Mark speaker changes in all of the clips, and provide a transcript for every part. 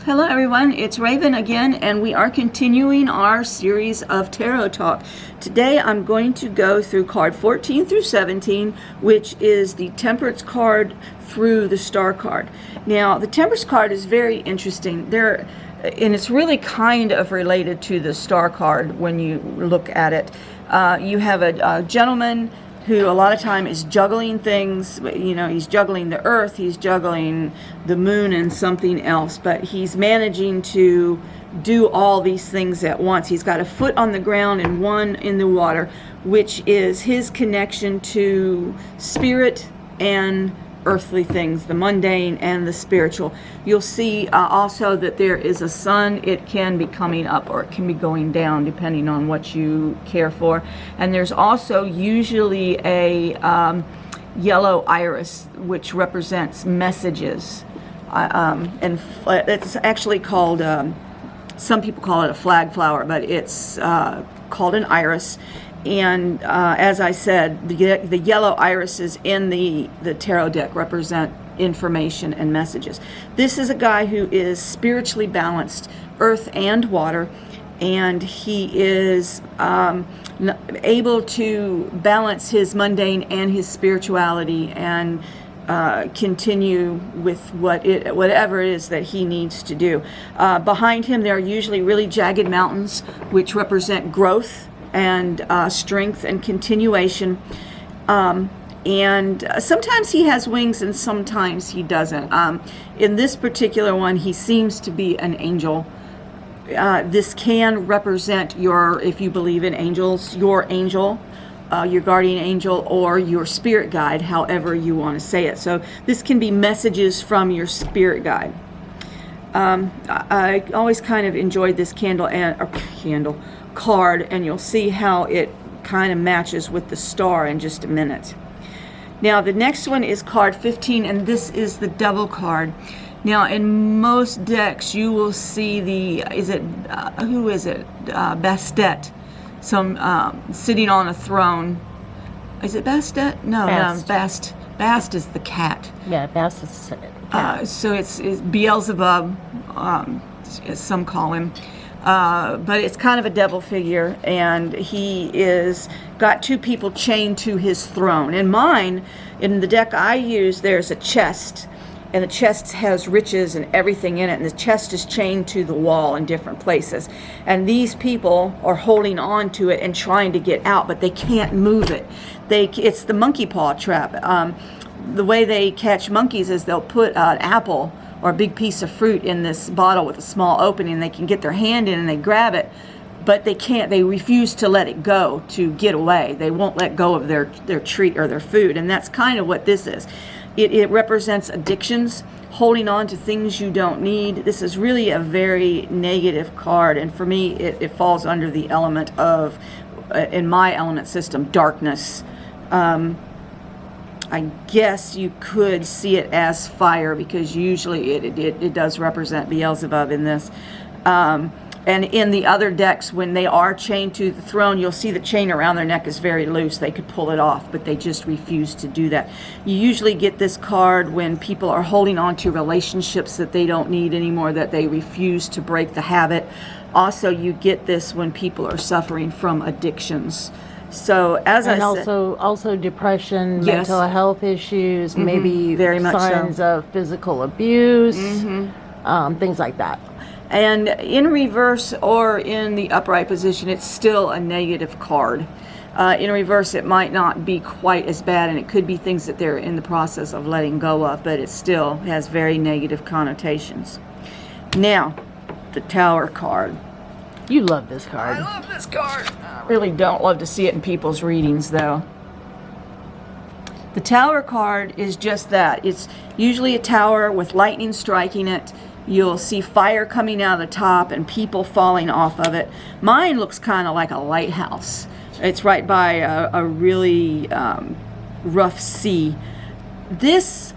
Speaker 1: Hello everyone, it's Raven again, and we are continuing our series of Tarot Talk. Today I'm going to go through card 14 through 17, which is the Temperance card through the Star card. Now, the Temperance card is very interesting. And it's really kind of related to the Star card when you look at it. You have a gentleman who a lot of time is juggling things. You know, he's juggling the earth, he's juggling the moon and something else, but he's managing to do all these things at once. He's got a foot on the ground and one in the water, which is his connection to spirit and earthly things, the mundane and the spiritual. You'll see also that there is a sun. It can be coming up or it can be going down depending on what you care for. And there's also usually a yellow iris, which represents messages. And it's actually called, some people call it a flag flower, but it's called an iris. And as I said, the yellow irises in the tarot deck represent information and messages. This is a guy who is spiritually balanced, earth and water, and he is able to balance his mundane and his spirituality and continue with whatever it is that he needs to do. Behind him, there are usually really jagged mountains, which represent growth and strength and continuation, and sometimes he has wings and sometimes he doesn't. In this particular one, he seems to be an angel. This can represent if you believe in angels, your angel, your guardian angel, or your spirit guide, however you want to say it. So this can be messages from your spirit guide. I always kind of enjoyed this card, and you'll see how it kind of matches with the star in just a minute. Now the next one is card 15, and this is the Devil card. Now in most decks you will see Bastet, sitting on a throne. Is it Bastet? No,
Speaker 2: Bast.
Speaker 1: Bast is the cat.
Speaker 2: Yeah, Bast is the cat.
Speaker 1: So it's Beelzebub, as some call him. But it's kind of a devil figure, and he is got two people chained to his throne. In mine, in the deck I use, there's a chest, and the chest has riches and everything in it, and the chest is chained to the wall in different places. And these people are holding on to it and trying to get out, but they can't move it. It's the monkey paw trap. The way they catch monkeys is they'll put an apple or a big piece of fruit in this bottle with a small opening. They can get their hand in and they grab it, but they can't. They refuse to let it go to get away. They won't let go of their treat or their food, and that's kind of what this is. It represents addictions, holding on to things you don't need. This is really a very negative card, and for me it falls under the element of, in my element system, darkness. I guess you could see it as fire, because usually it does represent Beelzebub in this. And in the other decks, when they are chained to the throne, you'll see the chain around their neck is very loose. They could pull it off, but they just refuse to do that. You usually get this card when people are holding on to relationships that they don't need anymore, that they refuse to break the habit. Also, you get this when people are suffering from addictions. So as I said,
Speaker 2: also depression,
Speaker 1: yes,
Speaker 2: mental health issues, maybe
Speaker 1: very much
Speaker 2: signs of physical abuse, things like that.
Speaker 1: And in reverse or in the upright position, it's still a negative card. In reverse, it might not be quite as bad, and it could be things that they're in the process of letting go of, but it still has very negative connotations. Now, the Tower card.
Speaker 2: You love this card.
Speaker 1: I love this card. I really don't love to see it in people's readings, though. The Tower card is just that. It's usually a tower with lightning striking it. You'll see fire coming out of the top and people falling off of it. Mine looks kind of like a lighthouse. It's right by a really rough sea. There's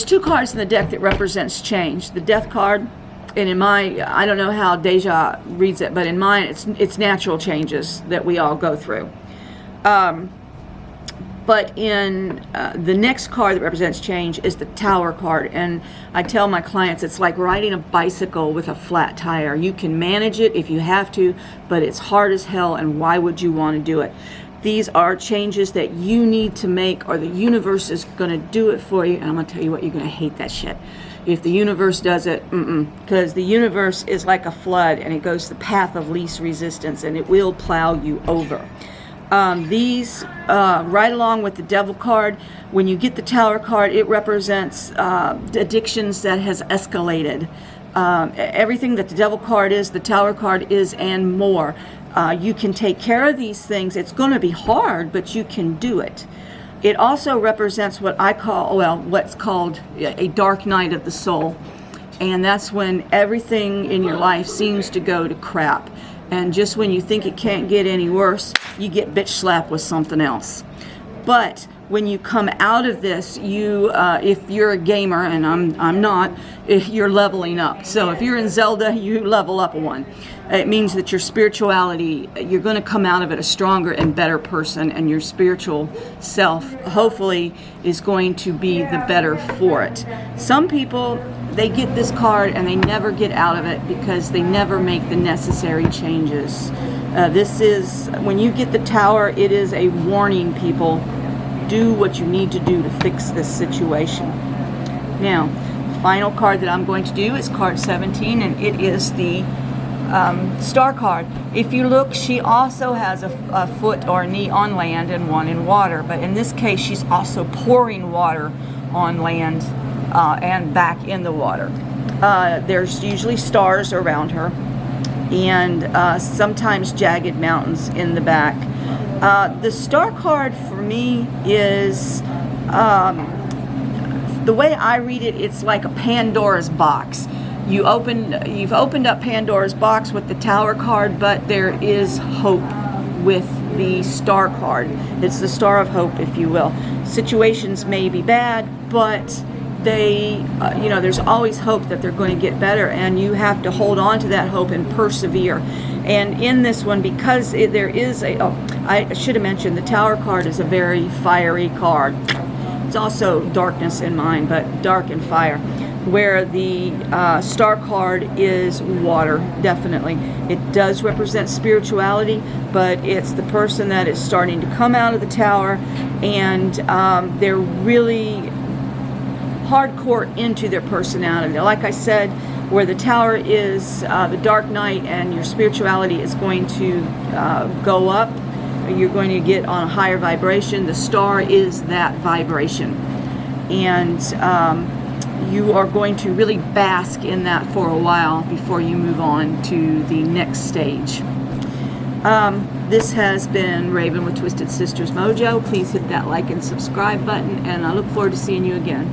Speaker 1: two cards in the deck that represents change. The Death card, and in my, I don't know how Deja reads it, but in mine it's natural changes that we all go through. But But in the next card that represents change is the Tower card. And I tell my clients it's like riding a bicycle with a flat tire. You can manage it if you have to, but it's hard as hell, and why would you want to do it? These are changes that you need to make, or the universe is going to do it for you. And I'm going to tell you what, you're going to hate that shit. If the universe does it, because the universe is like a flood, and it goes the path of least resistance, and it will plow you over. These, right along with the Devil card, when you get the Tower card, it represents addictions that has escalated. Everything that the Devil card is, the Tower card is, and more. You can take care of these things. It's going to be hard, but you can do it. It also represents what I call, well, what's called a dark night of the soul. And that's when everything in your life seems to go to crap. And just when you think it can't get any worse, you get bitch slapped with something else. But when you come out of this, you, if you're a gamer, and I'm not, you're leveling up. So if you're in Zelda, you level up one. It means that your spirituality, you're going to come out of it a stronger and better person, and your spiritual self, hopefully, is going to be the better for it. Some people, they get this card and they never get out of it because they never make the necessary changes. This is, when you get the Tower, it is a warning, people. Do what you need to do to fix this situation. Now, the final card that I'm going to do is card 17, and it is the Star card. If you look, she also has a foot or a knee on land and one in water, but in this case she's also pouring water on land and back in the water. There's usually stars around her, and sometimes jagged mountains in the back. The Star card for me is, the way I read it, it's like a Pandora's box. You've opened up Pandora's box with the Tower card, but there is hope with the Star card. It's the Star of Hope, if you will. Situations may be bad, but they, there's always hope that they're going to get better, and you have to hold on to that hope and persevere. And in this one, because there is I should have mentioned, the Tower card is a very fiery card. It's also darkness in mine, but dark and fire. Where the Star card is water, definitely. It does represent spirituality, but it's the person that is starting to come out of the Tower, and they're really hardcore into their personality. Like I said, where the Tower is the dark night and your spirituality is going to go up, you're going to get on a higher vibration. The Star is that vibration. And you are going to really bask in that for a while before you move on to the next stage. This has been Raven with Twisted Sisters Mojo. Please hit that like and subscribe button, and I look forward to seeing you again.